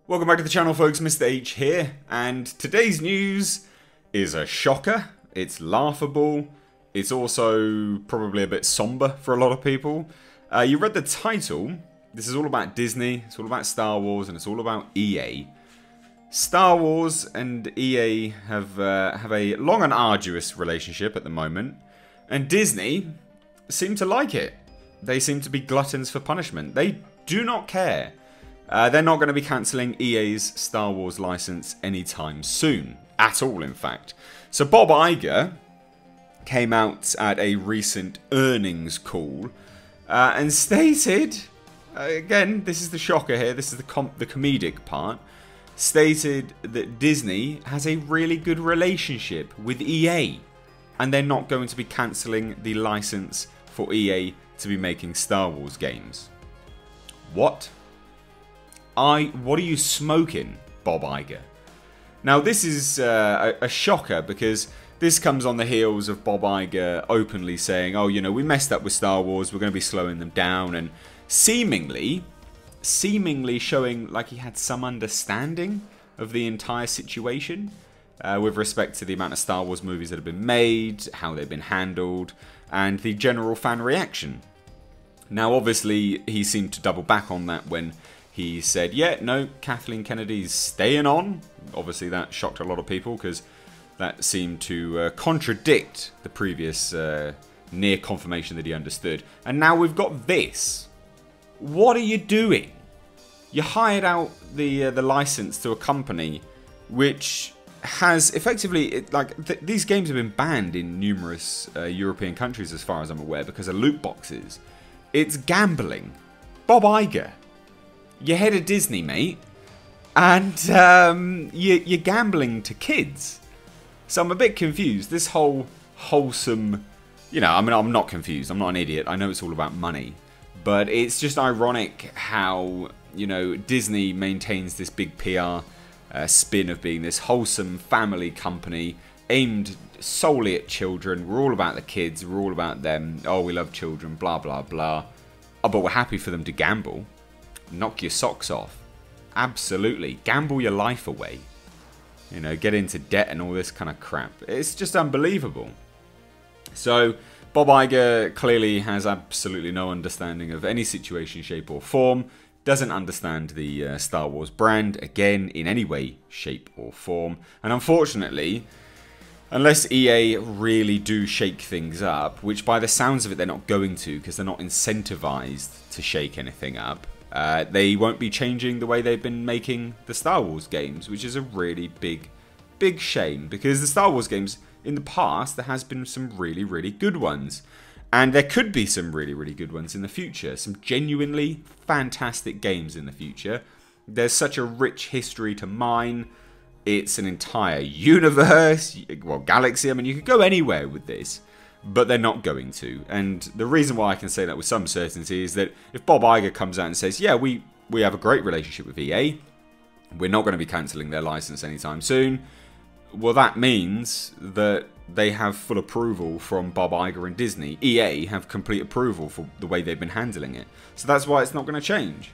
Welcome back to the channel, folks. Mr. H here, and today's news is a shocker. It's laughable. It's also probably a bit somber for a lot of people. You read the title. This is all about Disney, it's all about Star Wars, and it's all about EA. Star Wars and EA have a long and arduous relationship at the moment, and Disney seem to like it. They seem to be gluttons for punishment. They do not care. They're not going to be cancelling EA's Star Wars license anytime soon. At all, in fact. So Bob Iger came out at a recent earnings call and stated, again, this is the shocker here, this is the comedic part, stated that Disney has a really good relationship with EA. And they're not going to be cancelling the license for EA to be making Star Wars games. What? What are you smoking, Bob Iger? Now, this is a shocker because this comes on the heels of Bob Iger openly saying, oh, you know, we messed up with Star Wars, we're going to be slowing them down, and seemingly showing like he had some understanding of the entire situation with respect to the amount of Star Wars movies that have been made, how they've been handled, and the general fan reaction. Now, obviously, he seemed to double back on that when he said, yeah, no, Kathleen Kennedy's staying on. Obviously, that shocked a lot of people because that seemed to contradict the previous near confirmation that he understood. And now we've got this. What are you doing? You hired out the license to a company which has effectively, these games have been banned in numerous European countries as far as I'm aware because of loot boxes. It's gambling. Bob Iger. You're head of Disney, mate, and you're gambling to kids. So I'm a bit confused. This whole wholesome, you know, I mean, I'm not confused. I'm not an idiot. I know it's all about money. But it's just ironic how, you know, Disney maintains this big PR spin of being this wholesome family company aimed solely at children. We're all about the kids. We're all about them. Oh, we love children, blah, blah, blah. Oh, but we're happy for them to gamble. Knock your socks off. Absolutely. Gamble your life away. You know, get into debt and all this kind of crap. It's just unbelievable. So, Bob Iger clearly has absolutely no understanding of any situation, shape or form. Doesn't understand the Star Wars brand, again, in any way, shape or form. And unfortunately, unless EA really do shake things up, which by the sounds of it they're not going to because they're not incentivized to shake anything up, they won't be changing the way they've been making the Star Wars games, which is a really big shame because the Star Wars games in the past there has been some really good ones, and there could be some really good ones in the future, some genuinely fantastic games in the future. There's such a rich history to mine. It's an entire universe, well, galaxy. I mean, you could go anywhere with this. But they're not going to. And the reason why I can say that with some certainty is that if Bob Iger comes out and says, yeah, we have a great relationship with EA, we're not going to be cancelling their license anytime soon, well, that means that they have full approval from Bob Iger and Disney. EA have complete approval for the way they've been handling it. So that's why it's not going to change.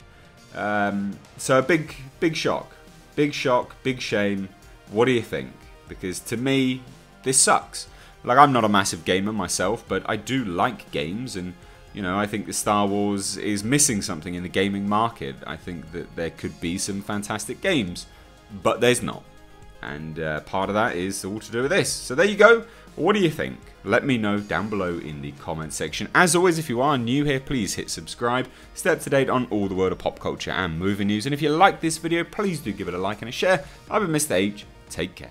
So a big shock. Big shock, big shame. What do you think? Because to me, this sucks. Like, I'm not a massive gamer myself, but I do like games, and, you know, I think the Star Wars is missing something in the gaming market. I think that there could be some fantastic games, but there's not. And part of that is all to do with this. So there you go. What do you think? Let me know down below in the comment section. As always, if you are new here, please hit subscribe. Stay up to date on all the world of pop culture and movie news. And if you like this video, please do give it a like and a share. I've been Mr. H. Take care.